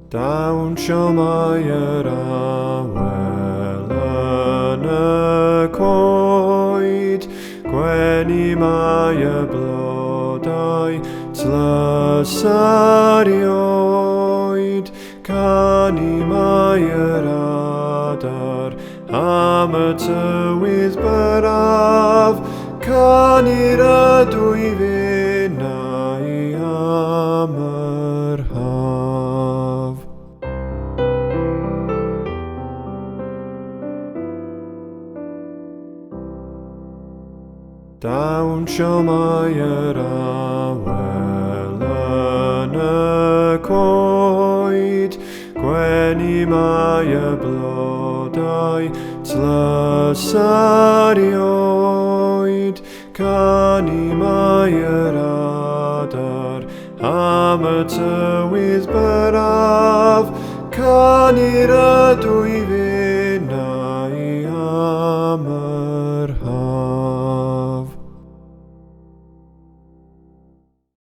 Dawnsio mae yr awel yn y coed, gwenu mae y blodau tlysar i oed, canu mae yr adar am y tywydd braf, canu'r y dwy fenau am yr haf. Dawnsio mae yr awel yn y coed, gwenu mae y blodau tlysar i oed, canu mae yr adar am y tywydd braf, canu'r y dwy fenau